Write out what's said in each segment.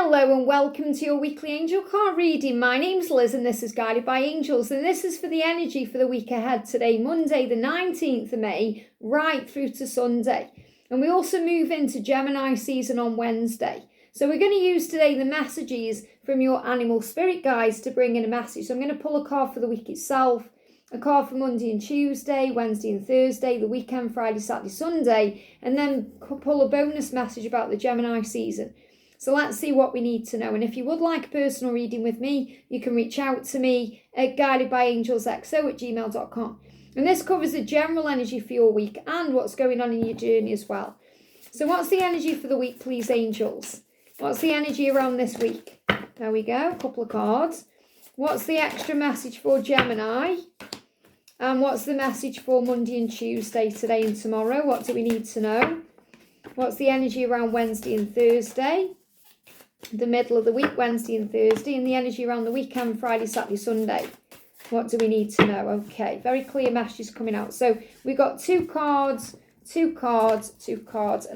Hello and welcome to your weekly angel card reading. My name's Liz and this is Guided by Angels, and this is for the energy for the week ahead today, Monday the 19th of May, right through to Sunday. And we also move into Gemini season on Wednesday. So we're going to use today the messages from your animal spirit guides to bring in a message. So I'm going to pull a card for the week itself, a card for Monday and Tuesday, Wednesday and Thursday, the weekend, Friday, Saturday, Sunday, and then pull a bonus message about the Gemini season. So let's see what we need to know. And if you would like a personal reading with me, you can reach out to me at guidedbyangelsreadings@gmail.com. And this covers the general energy for your week and what's going on in your journey as well. So what's the energy for the week, please, angels? What's the energy around this week? There we go, a couple of cards. What's the extra message for Gemini? And what's the message for Monday and Tuesday, today and tomorrow? What do we need to know? What's the energy around Wednesday and Thursday? The middle of the week, Wednesday and Thursday, and the energy around the weekend, Friday, Saturday, Sunday. What do we need to know? Okay, very clear messages coming out. So we got two cards, and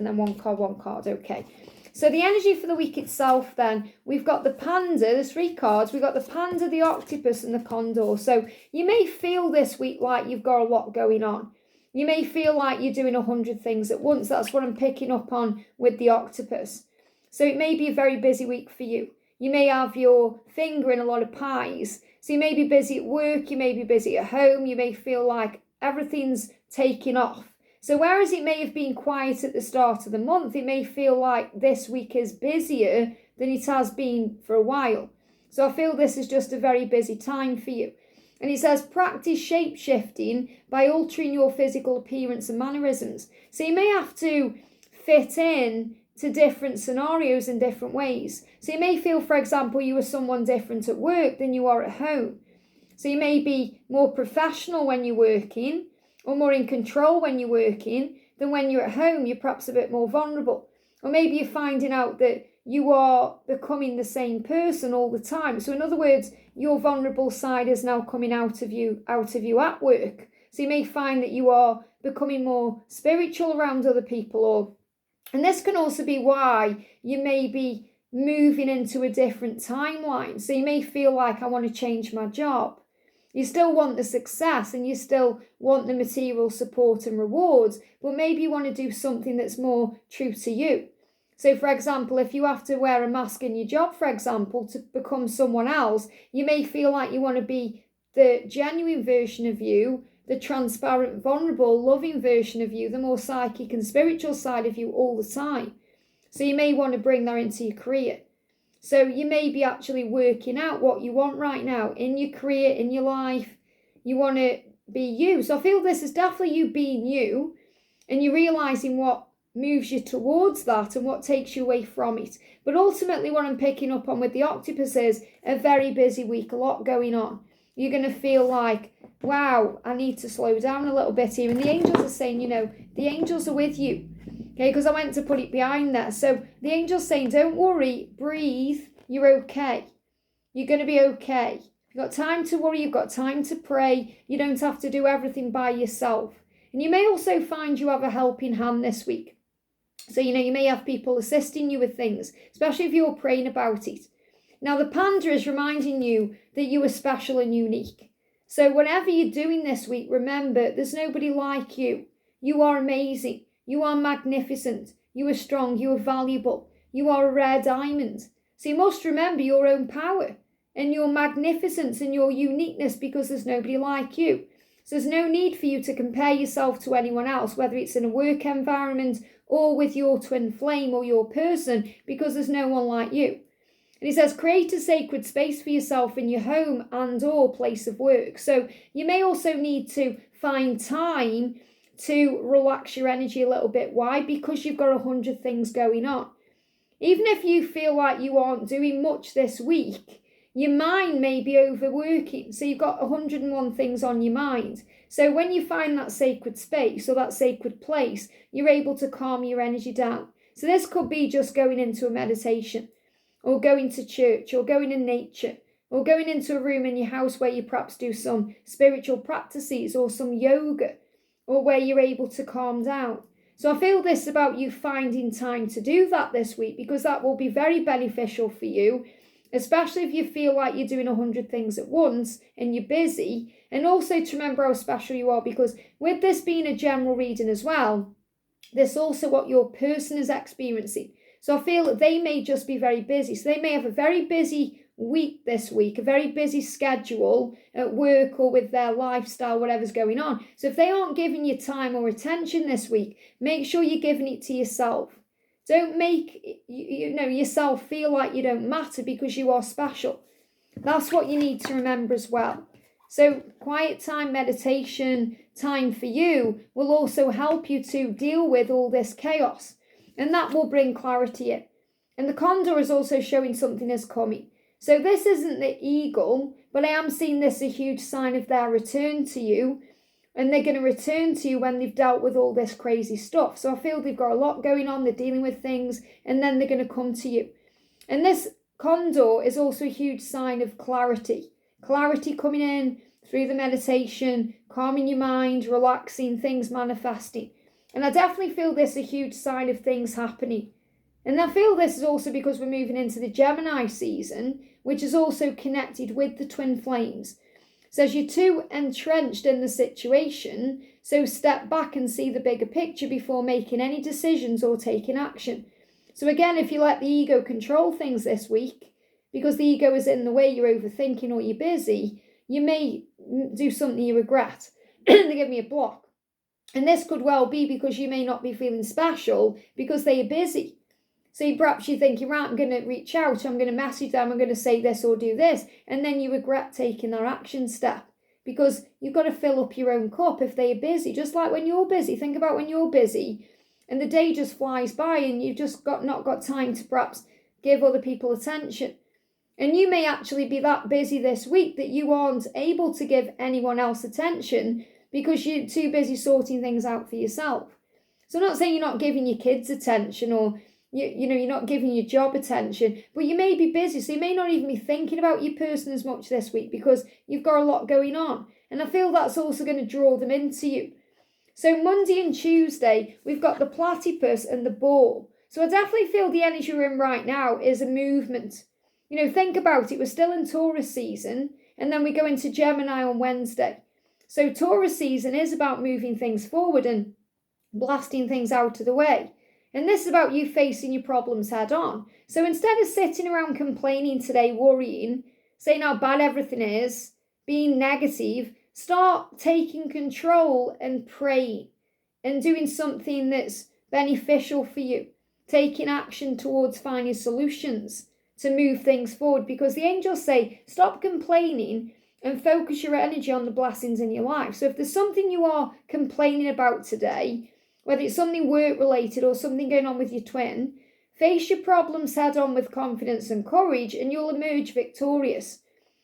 then one card. Okay. So the energy for the week itself then, we've got the panda, there's three cards. We've got the panda, the octopus, and the condor. So you may feel this week like you've got a lot going on. You may feel like you're doing 100 things at once. That's what I'm picking up on with the octopus. So it may be a very busy week for you. You may have your finger in a lot of pies. So you may be busy at work, you may be busy at home, you may feel like everything's taking off. So whereas it may have been quiet at the start of the month, it may feel like this week is busier than it has been for a while. So I feel this is just a very busy time for you. And it says, practice shape-shifting by altering your physical appearance and mannerisms. So you may have to fit in to different scenarios in different ways. So you may feel, for example, you are someone different at work than you are at home. So you may be more professional when you're working, or more in control when you're working, than when you're at home. You're perhaps a bit more vulnerable. Or maybe you're finding out that you are becoming the same person all the time. So in other words, your vulnerable side is now coming out of you at work. So you may find that you are becoming more spiritual around other people, and this can also be why you may be moving into a different timeline. So you may feel like, I want to change my job. You still want the success and you still want the material support and rewards, but maybe you want to do something that's more true to you. So for example, if you have to wear a mask in your job, for example, to become someone else, you may feel like you want to be the genuine version of you, the transparent, vulnerable, loving version of you, the more psychic and spiritual side of you all the time. So you may want to bring that into your career. So you may be actually working out what you want right now in your career, in your life. You want to be you. So I feel this is definitely you being you, and you're realising what moves you towards that and what takes you away from it. But ultimately what I'm picking up on with the octopus is a very busy week, a lot going on. You're going to feel like, wow, I need to slow down a little bit here. And the angels are saying, the angels are with you. Okay, because I went to put it behind there. So the angels saying, don't worry, breathe, you're okay. You're going to be okay. You've got time to worry, you've got time to pray. You don't have to do everything by yourself. And you may also find you have a helping hand this week. So, you may have people assisting you with things, especially if you're praying about it. Now, the panda is reminding you that you are special and unique. So whatever you're doing this week, remember, there's nobody like you. You are amazing. You are magnificent. You are strong. You are valuable. You are a rare diamond. So you must remember your own power and your magnificence and your uniqueness, because there's nobody like you. So there's no need for you to compare yourself to anyone else, whether it's in a work environment or with your twin flame or your person, because there's no one like you. And he says, create a sacred space for yourself in your home and or place of work. So you may also need to find time to relax your energy a little bit. Why? Because you've got 100 things going on. Even if you feel like you aren't doing much this week, your mind may be overworking. So you've got 101 things on your mind. So when you find that sacred space or that sacred place, you're able to calm your energy down. So this could be just going into a meditation, or going to church, or going in nature, or going into a room in your house where you perhaps do some spiritual practices or some yoga, or where you're able to calm down. So I feel this about you finding time to do that this week, because that will be very beneficial for you, especially if you feel like you're doing 100 things at once and you're busy. And also to remember how special you are, because with this being a general reading as well, this is also what your person is experiencing. So I feel that they may just be very busy. So they may have a very busy week this week, a very busy schedule at work or with their lifestyle, whatever's going on. So if they aren't giving you time or attention this week, make sure you're giving it to yourself. Don't make yourself feel like you don't matter, because you are special. That's what you need to remember as well. So quiet time, meditation, time for you will also help you to deal with all this chaos, and that will bring clarity in. And the condor is also showing something is coming. So this isn't the eagle, but I am seeing this a huge sign of their return to you, and they're going to return to you when they've dealt with all this crazy stuff. So I feel they've got a lot going on, they're dealing with things, and then they're going to come to you. And this condor is also a huge sign of clarity. Clarity coming in through the meditation, calming your mind, relaxing, things manifesting. And I definitely feel this a huge sign of things happening. And I feel this is also because we're moving into the Gemini season, which is also connected with the twin flames. So as you're too entrenched in the situation, so step back and see the bigger picture before making any decisions or taking action. So again, if you let the ego control things this week, because the ego is in the way, you're overthinking or you're busy, you may do something you regret. They give me a block. And this could well be because you may not be feeling special because they are busy. So perhaps you're thinking, right, I'm going to reach out, I'm going to message them, I'm going to say this or do this. And then you regret taking that action step, because you've got to fill up your own cup if they are busy. Just like when you're busy. Think about when you're busy and the day just flies by and you've just not got time to perhaps give other people attention. And you may actually be that busy this week that you aren't able to give anyone else attention because you're too busy sorting things out for yourself. So I'm not saying you're not giving your kids attention, or you're not giving your job attention, but you may be busy, so you may not even be thinking about your person as much this week because you've got a lot going on. And I feel that's also going to draw them into you. So Monday and Tuesday, we've got the platypus and the ball. So I definitely feel the energy we're in right now is a movement. Think about it. We're still in Taurus season, and then we go into Gemini on Wednesday. So Taurus season is about moving things forward and blasting things out of the way. And this is about you facing your problems head on. So instead of sitting around complaining today, worrying, saying how bad everything is, being negative, start taking control and praying and doing something that's beneficial for you. Taking action towards finding solutions to move things forward, because the angels say, stop complaining and focus your energy on the blessings in your life. So if there's something you are complaining about today, whether it's something work-related or something going on with your twin, face your problems head-on with confidence and courage, and you'll emerge victorious.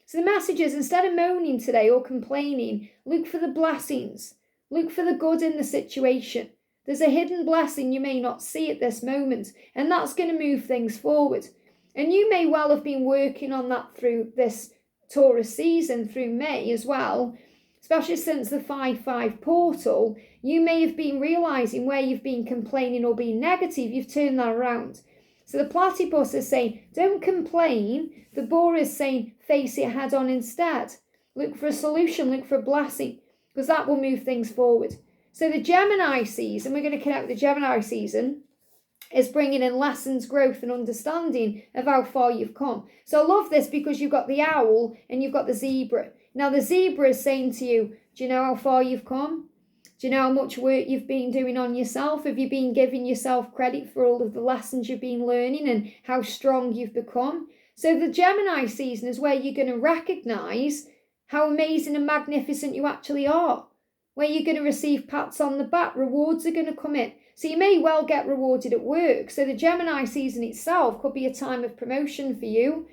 So the message is, instead of moaning today or complaining, look for the blessings. Look for the good in the situation. There's a hidden blessing you may not see at this moment, and that's going to move things forward. And you may well have been working on that through this Taurus season, through May as well, especially since the 5-5 portal. You may have been realising where you've been complaining or being negative, you've turned that around. So the platypus is saying, don't complain. The boar is saying, face it head on instead. Look for a solution, look for a blessing, because that will move things forward. So the Gemini season, we're going to connect with the Gemini season, is bringing in lessons, growth and understanding of how far you've come. So I love this because you've got the owl and you've got the zebra. Now the zebra is saying to you, do you know how far you've come? Do you know how much work you've been doing on yourself? Have you been giving yourself credit for all of the lessons you've been learning and how strong you've become? So the Gemini season is where you're going to recognise how amazing and magnificent you actually are, where you're going to receive pats on the back, rewards are going to come in. So you may well get rewarded at work. So the Gemini season itself could be a time of promotion for you,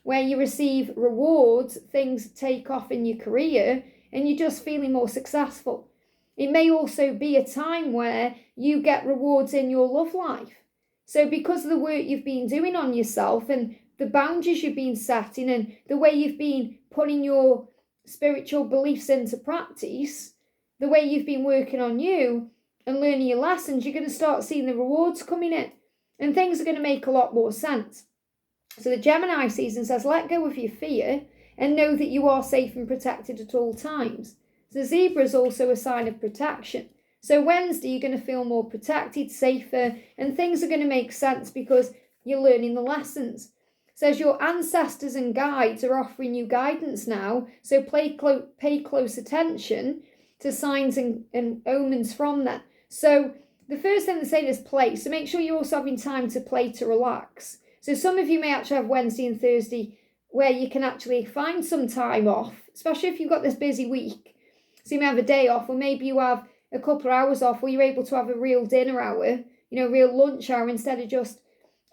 where you receive rewards, things take off in your career, and you're just feeling more successful. It may also be a time where you get rewards in your love life. So because of the work you've been doing on yourself and the boundaries you've been setting and the way you've been putting your spiritual beliefs into practice, the way you've been working on you, and learning your lessons, you're going to start seeing the rewards coming in, and things are going to make a lot more sense. So the Gemini season says, let go of your fear and know that you are safe and protected at all times. So Zebra is also a sign of protection. So Wednesday, you're going to feel more protected, safer, and things are going to make sense because you're learning the lessons. It says your ancestors and guides are offering you guidance now, so pay close attention to signs and omens from them. So the first thing they say is play. So make sure you're also having time to play, to relax. So some of you may actually have Wednesday and Thursday where you can actually find some time off, especially if you've got this busy week. So you may have a day off, or maybe you have a couple of hours off where you're able to have a real dinner hour, real lunch hour instead of just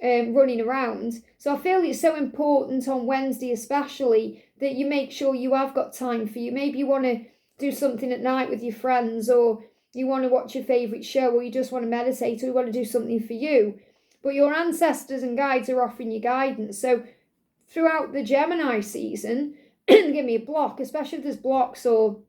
running around. So I feel it's so important on Wednesday especially that you make sure you have got time for you. Maybe you want to do something at night with your friends, or you want to watch your favourite show, or you just want to meditate, or you want to do something for you. But your ancestors and guides are offering you guidance. So throughout the Gemini season, give me a block, especially if there's blocks or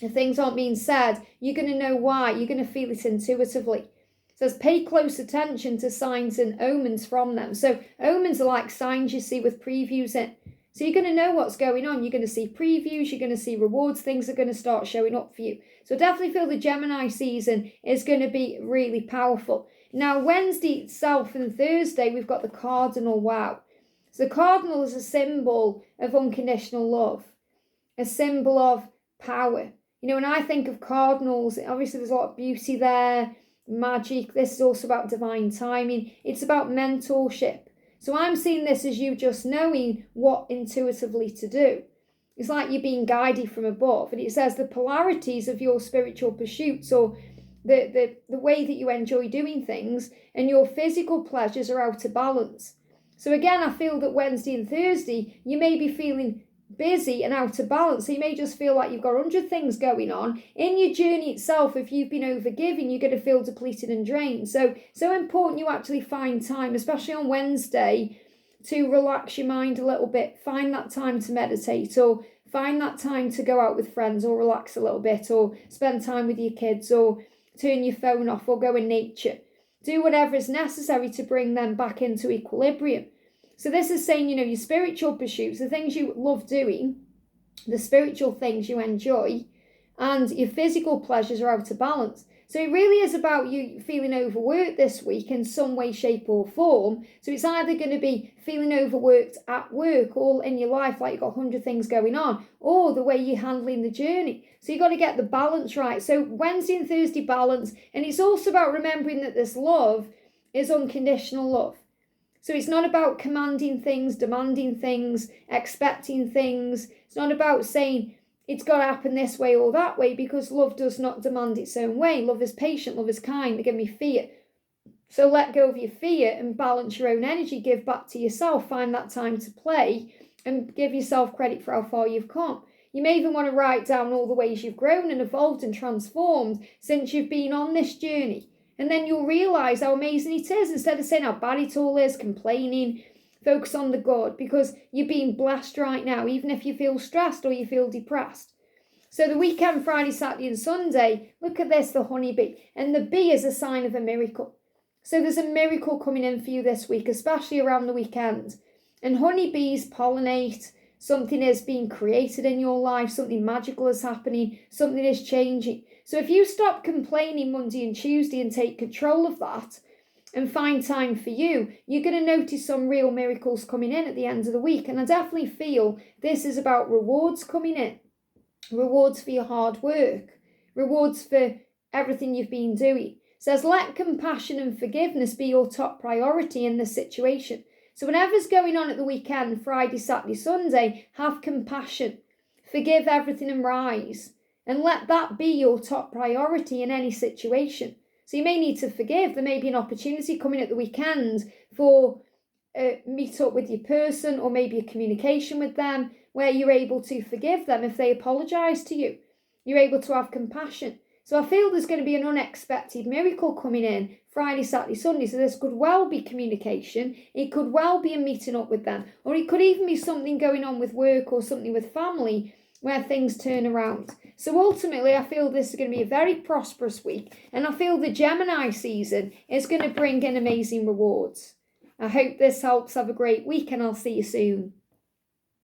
if things aren't being said, you're going to know why. You're going to feel it intuitively. It says pay close attention to signs and omens from them. So omens are like signs you see with previews in. So you're going to know what's going on. You're going to see previews. You're going to see rewards. Things are going to start showing up for you. So definitely feel the Gemini season is going to be really powerful. Now, Wednesday itself and Thursday, we've got the cardinal. Wow. So the cardinal is a symbol of unconditional love, a symbol of power. When I think of cardinals, obviously there's a lot of beauty there, magic. This is also about divine timing. It's about mentorship. So I'm seeing this as you just knowing what intuitively to do. It's like you're being guided from above. And it says the polarities of your spiritual pursuits, or the way that you enjoy doing things, and your physical pleasures are out of balance. So again, I feel that Wednesday and Thursday, you may be feeling busy and out of balance. So you may just feel like you've got 100 things going on. In your journey itself, if you've been overgiving, you're going to feel depleted and drained. So important you actually find time, especially on Wednesday, to relax your mind a little bit. Find that time to meditate, or find that time to go out with friends, or relax a little bit, or spend time with your kids, or turn your phone off, or go in nature. Do whatever is necessary to bring them back into equilibrium. So this is saying, your spiritual pursuits, the things you love doing, the spiritual things you enjoy, and your physical pleasures are out of balance. So it really is about you feeling overworked this week in some way, shape or form. So it's either going to be feeling overworked at work, all in your life, like you've got 100 things going on, or the way you're handling the journey. So you've got to get the balance right. So Wednesday and Thursday balance. And it's also about remembering that this love is unconditional love. So it's not about commanding things, demanding things, expecting things. It's not about saying it's got to happen this way or that way, because love does not demand its own way. Love is patient, love is kind. They give me fear. So let go of your fear and balance your own energy. Give back to yourself. Find that time to play and give yourself credit for how far you've come. You may even want to write down all the ways you've grown and evolved and transformed since you've been on this journey. And then you'll realise how amazing it is. Instead of saying how bad it all is, complaining, focus on the good, because you're being blessed right now, even if you feel stressed or you feel depressed. So the weekend, Friday, Saturday and Sunday, look at this, the honeybee. And the bee is a sign of a miracle. So there's a miracle coming in for you this week, especially around the weekend. And honeybees pollinate. Something is being created in your life. Something magical is happening. Something is changing. So if you stop complaining Monday and Tuesday and take control of that and find time for you, you're going to notice some real miracles coming in at the end of the week. And I definitely feel this is about rewards coming in. Rewards for your hard work. Rewards for everything you've been doing. It says, let compassion and forgiveness be your top priority in this situation. So whatever's going on at the weekend, Friday, Saturday, Sunday, have compassion. Forgive everything and rise. And let that be your top priority in any situation. So you may need to forgive. There may be an opportunity coming at the weekend for meet up with your person, or maybe a communication with them where you're able to forgive them if they apologise to you. You're able to have compassion. So I feel there's going to be an unexpected miracle coming in Friday, Saturday, Sunday. So this could well be communication. It could well be a meeting up with them. Or it could even be something going on with work or something with family where things turn around. So ultimately, I feel this is going to be a very prosperous week, and I feel the Gemini season is going to bring in amazing rewards. I hope this helps. Have a great week, and I'll see you soon.